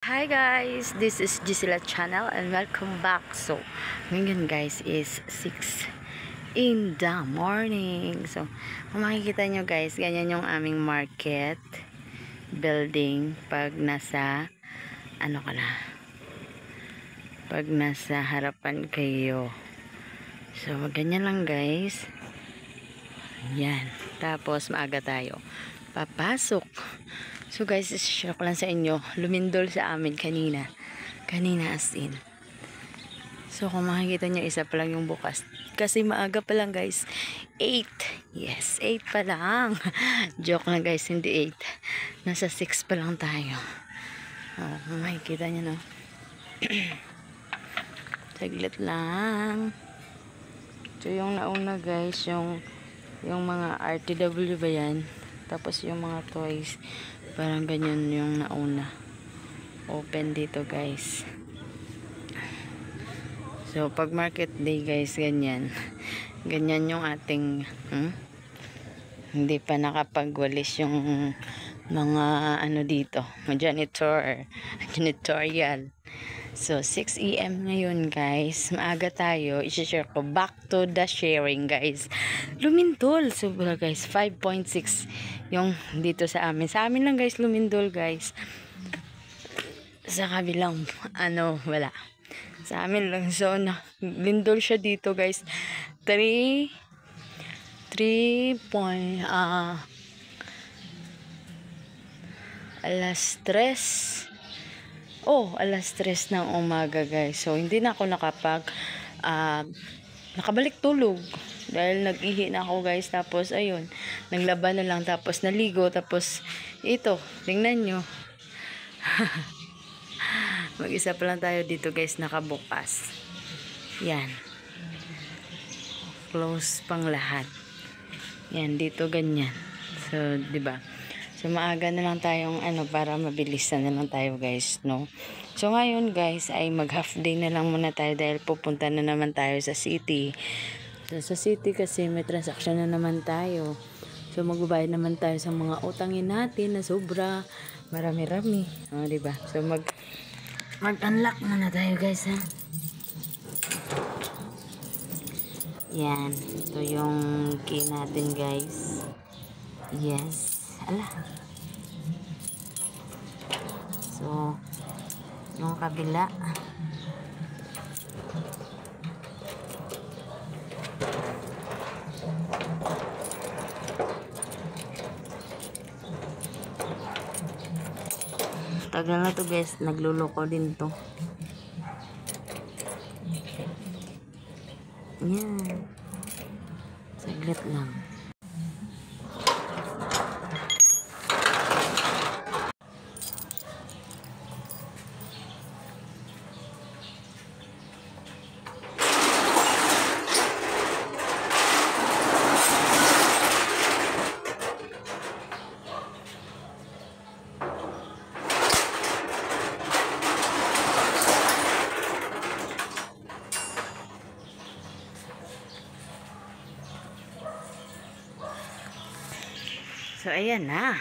Hi guys, this is Gisela channel and welcome back. So, ngayon guys is 6 in the morning. So, kung makikita nyo guys, ganyan yung aming market building pag nasa pag nasa harapan kayo. So, ganyan lang guys. Yan. Tapos, maaga tayo papasok. So guys, share ko lang sa inyo, lumindol sa amin kanina as in. So kung makikita nyo, isa pa lang yung bukas kasi maaga pa lang guys, 8. Yes, 8 pa lang. Joke lang guys, hindi 8, nasa 6 pa lang tayo. Kung makikita nyo, no? Saglit lang. So yung nauna guys, yung mga RTW ba yan, tapos yung mga toys, parang ganyan yung nauna. Open dito guys. So pag market day guys, ganyan yung ating hindi pa nakapagwalis yung mga dito, janitorial. So 6 AM ngayon guys, maaga tayo. I-share ko, back to the sharing guys. Lumindol sobra guys, 5.6 yung dito sa amin. Sa amin lang guys lumindol guys. Sa kabilang wala. Sa amin lang. So lindol siya dito guys. 3 alas 3 ng umaga guys. So hindi na ako nakabalik tulog dahil nag-ihi na ako guys. Tapos ayun, naglaban na lang, tapos naligo, tapos ito, tingnan nyo. Mag-isa pa lang tayo dito guys, nakabukas. Yan, close pang lahat. Yan, dito ganyan. So, diba? So, maaga na lang tayong para mabilisan na lang tayo guys, no? So, ngayon guys, ay mag half day na lang muna tayo dahil pupunta na naman tayo sa city. So, sa city kasi may transaction na naman tayo. So, magbabayad naman tayo sa mga utangin natin na sobra. Marami-rami. O, diba? So, mag-unlock muna tayo guys, ha? Yan. Ito yung key natin guys. Yes. Ala. So, yung kabila. Tagal na to guys, nagluloko din to. Yan. Saglit lang. So, ayan na.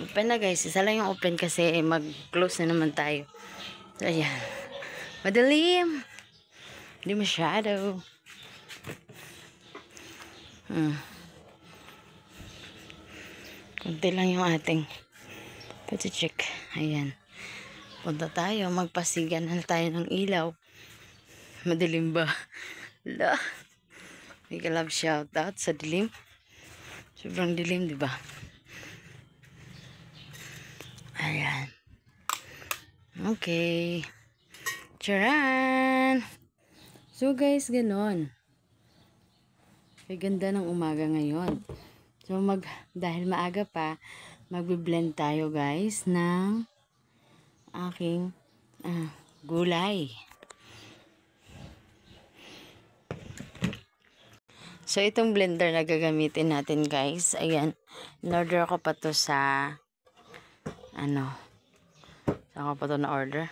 Open na guys. Isa lang yung open kasi mag-close na naman tayo. So, ayan. Madilim. Hindi masyado. Kunti lang yung ating pati-check. Ayan. Punta tayo. Magpasigan na tayo ng ilaw. Madilim ba? La. Make a love shout out sa dilim. Sobrang dilim, di ba? Ayan. Okay. Charan! So guys, ganon. Ay ganda ng umaga ngayon. So dahil maaga pa, magbe-blend tayo guys ng aking gulay. So, itong blender na gagamitin natin guys, ayan, in-order ko pa to sa, saan ko pa to na-order?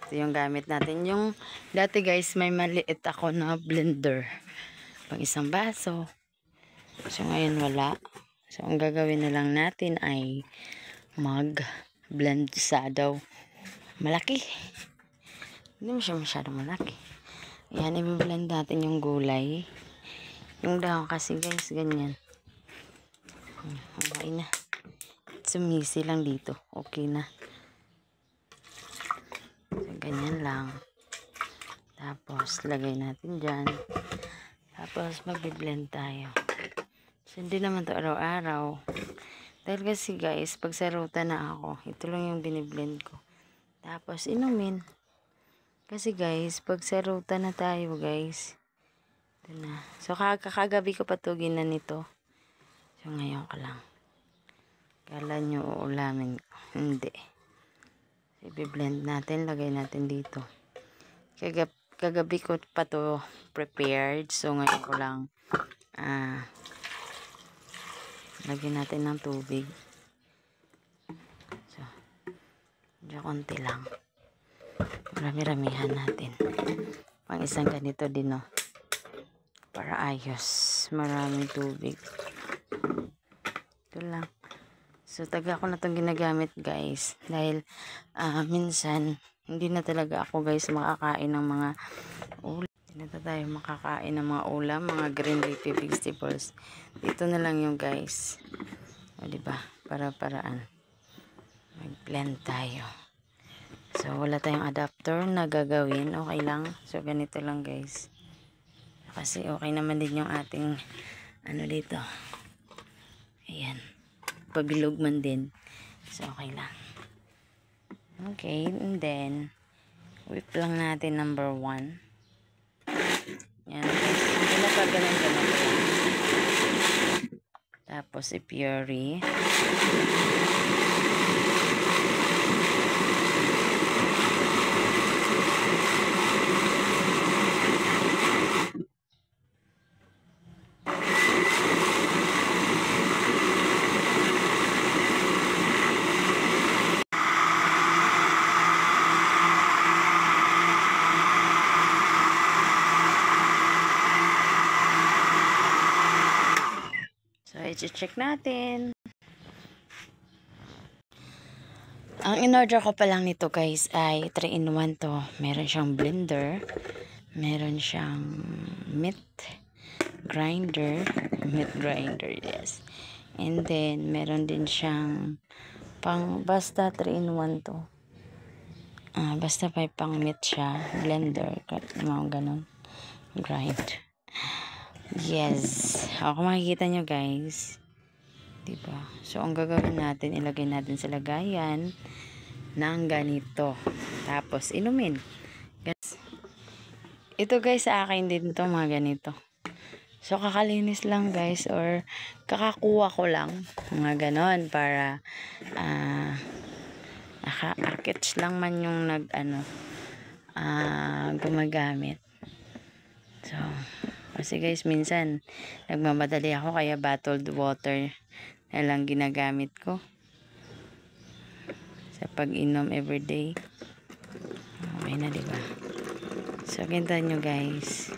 Ito yung gamit natin. Yung, dati guys, may maliit ako na blender. Pang isang baso. So, ngayon wala. So, ang gagawin na lang natin ay mag-blend sa daw malaki. Hindi mo siya masyadong malaki. Ayan, i-blend natin yung gulay. Yung dahon kasi guys, ganyan. Okay na. Sumisi lang dito. Okay na. So, ganyan lang. Tapos, lagay natin dyan. Tapos, mag-blend tayo. So, hindi naman to araw-araw. Dahil kasi guys, pag saruta na ako, ito lang yung biniblend ko. Tapos, inumin. Kasi guys, pag saruta na tayo guys, ito na. So, kakagabi ko patugin na nito. So, ngayon ka lang. Kala nyo uulamin ko. Hindi. So, i-blend natin. Lagay natin dito. Kagabi ko pa to prepared. So, ngayon ko lang lagyan natin ng tubig. So, medyo konti lang. Marami-ramihan natin. Pang isang ganito din, no? Para ayos. Maraming tubig. Ito lang. So, taga ko na itong ginagamit, guys. Dahil, minsan, hindi na talaga ako, guys, makakain ng mga ulam. Hindi na tayo makakain ng mga ulam, mga green leafy vegetables. Dito na lang yung, guys. O, diba? Para-paraan. Mag-blend tayo. So, wala tayong adapter na gagawin. Okay lang. So, ganito lang, guys. Kasi, okay naman din yung ating, dito. Ayan. Pabilog man din. So, okay lang. Okay, and then, whip lang natin number 1. Yan. Hindi na pa ganun-ganun. Tapos, i-puree. So, i-check natin. Ang in-order ko pa lang nito guys ay 3-in-1 to. Meron siyang blender. Meron siyang meat grinder. Meat grinder, yes. And then, meron din siyang basta 3-in-1 to. Basta pang meat siya. Blender. Mga ganun. Grind. Yes. Kung makikita nyo guys. Diba? So, ang gagawin natin, ilagay natin sa lagayan ng ganito. Tapos, inumin. Guys. Ito guys, sa akin din to mga ganito. So, kakalinis lang guys or kakakuha ko lang. Mga ganon para naka-architect lang man yung gumagamit. So, kasi guys, minsan nagmamadali ako kaya bottled water na lang ginagamit ko sa pag-inom everyday. Okay na, diba? So, kita nyo guys.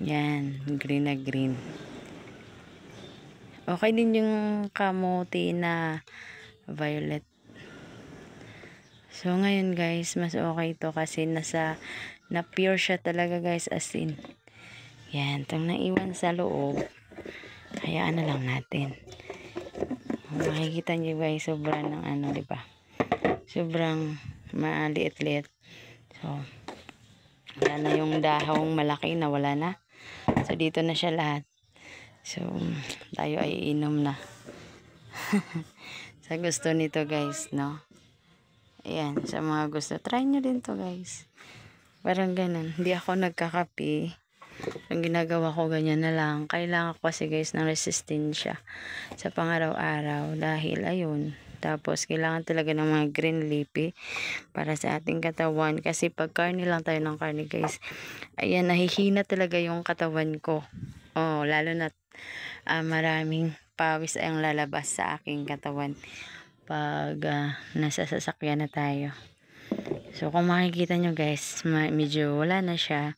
Yan, green na green. Okay din yung kamote na violet. So, ngayon guys, mas okay ito kasi na pure siya talaga guys, as in. Yan, itong naiwan sa loob. Hayaan na lang natin. Makikita nyo guys, sobrang ng diba? Sobrang maliit-liit. So, wala na yung dahong malaki na wala na. So, dito na siya lahat. So, tayo ay inom na. Sa gusto nito guys, no? Ayan, sa mga gusto. Try nyo din to guys. Parang ganun. Hindi ako nagkakape. Ang ginagawa ko ganyan na lang. Kailangan ko kasi guys ng resistensya sa pangaraw-araw. Dahil ayun. Tapos kailangan talaga ng mga green leafy para sa ating katawan. Kasi pag karne lang tayo ng karne guys. Ayan, nahihina talaga yung katawan ko. Oh, lalo na maraming pawis ang lalabas sa aking katawan pag nasa sasakyan na tayo. So, kung makikita nyo guys, medyo wala na siya.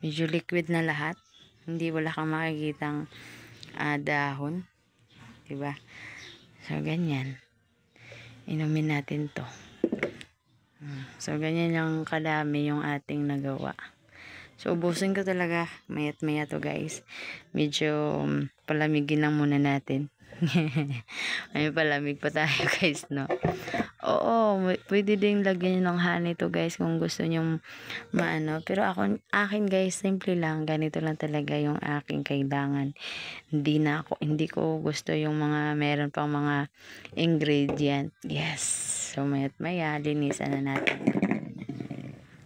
Medyo liquid na lahat. Hindi wala kang makikitang dahon. Diba? So, ganyan. Inumin natin to. So, ganyan yung kadami yung ating nagawa. So, ubusin ko talaga. Mayat maya to guys. Medyo palamigin lang muna natin. May palamig pa tayo guys, no? Oo, pwede din lagyan nyo ng honey to guys kung gusto nyo maano. Pero akin guys, simple lang. Ganito lang talaga yung aking kailangan. Hindi ko gusto yung mga meron pang mga ingredient. Yes. So, mayat maya, linisan na natin.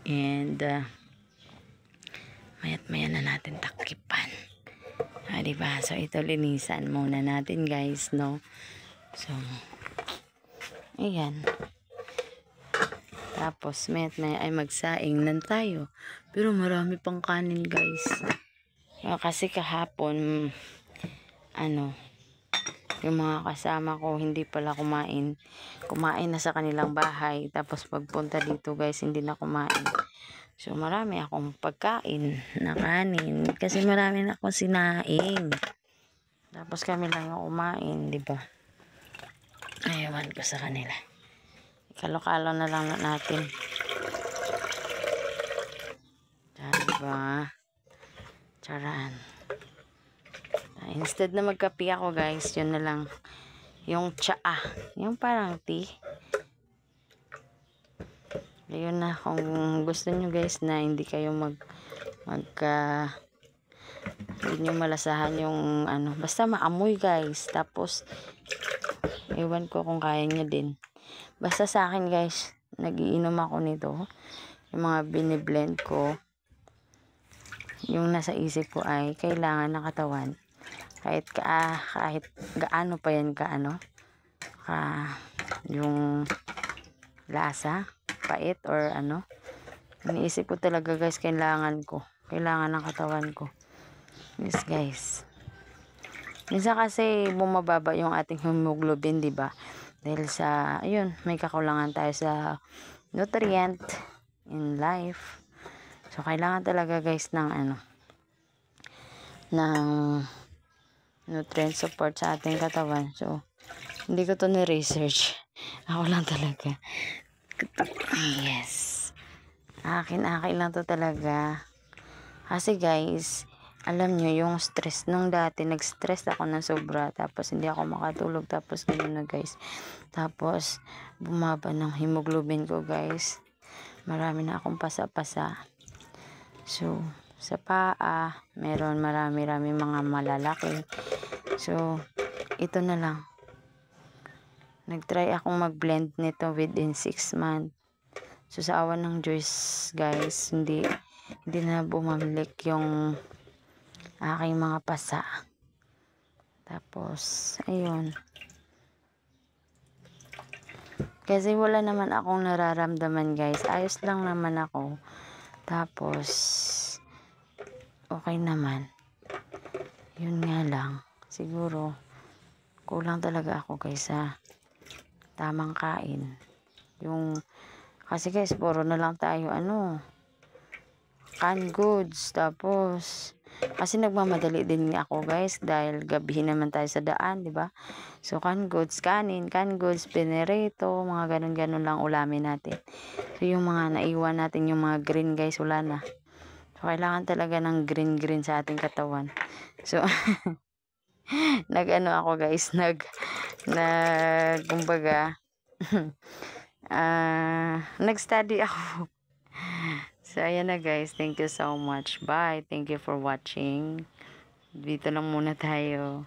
And, mayat maya na natin takipan. Diba? So, ito linisan muna natin guys, no? So, ayan. Tapos, mayat maya ay magsaing lang tayo. Pero marami pang kanin guys. Kasi kahapon, yung mga kasama ko hindi pala kumain. Kumain na sa kanilang bahay. Tapos, pagpunta dito guys, hindi na kumain. So, marami akong pagkain na kanin. Kasi marami na akong sinaing. Tapos kami lang yung kumain, di ba? Ayawan ko sa kanila. Kalo-kalo na lang natin. Diba? Charaan. Instead na magkape ako guys, yun na lang. Yung tsaa. Yung parang tea. Ayun na, kung gusto nyo guys na hindi kayo hindi nyo malasahan yung basta maamoy guys. Tapos, ewan ko kung kaya nyo din. Basta sa akin guys, nagiinom ako nito. Yung mga biniblend ko, yung nasa isip ko ay kailangan ng katawan. Kahit gaano pa yan yung lasa, pait or iniisip ko talaga guys, kailangan ng katawan ko. Yes guys. Minsan kasi bumababa yung ating hemoglobin, di ba? Dahil sa may kakulangan tayo sa nutrient in life. So kailangan talaga guys ng nutrient support sa ating katawan. So hindi ko to ni-research. Ako lang talaga. Yes. Akin lang to talaga. Kasi guys, alam nyo, yung stress nung dati, nag-stress ako na sobra. Tapos hindi ako makatulog. Tapos ganun na guys. Tapos bumaba ng hemoglobin ko guys. Marami na akong pasa-pasa. So, sa paa, meron marami mga malalaki. So, ito na lang. Nag-try akong mag-blend nito within 6 months. So, sa awan ng Diyos, guys, hindi na bumalik yung aking mga pasa. Tapos, ayun. Kasi wala naman akong nararamdaman, guys. Ayos lang naman ako. Tapos, okay naman. Yun nga lang. Siguro, kulang talaga ako, guys, sa tamang kain. Kasi guys, puro na lang tayo canned goods. Tapos kasi nagmamadali din ako guys, dahil gabi naman tayo sa daan, di ba? So canned goods, canned goods, pinirito, mga ganun lang ulamin natin. So yung mga naiwan natin, yung mga green guys, wala na. So kailangan talaga ng green sa ating katawan. So ako guys, kumbaga nag-study ako. So ayan na guys, thank you so much, bye, thank you for watching. Dito lang muna tayo.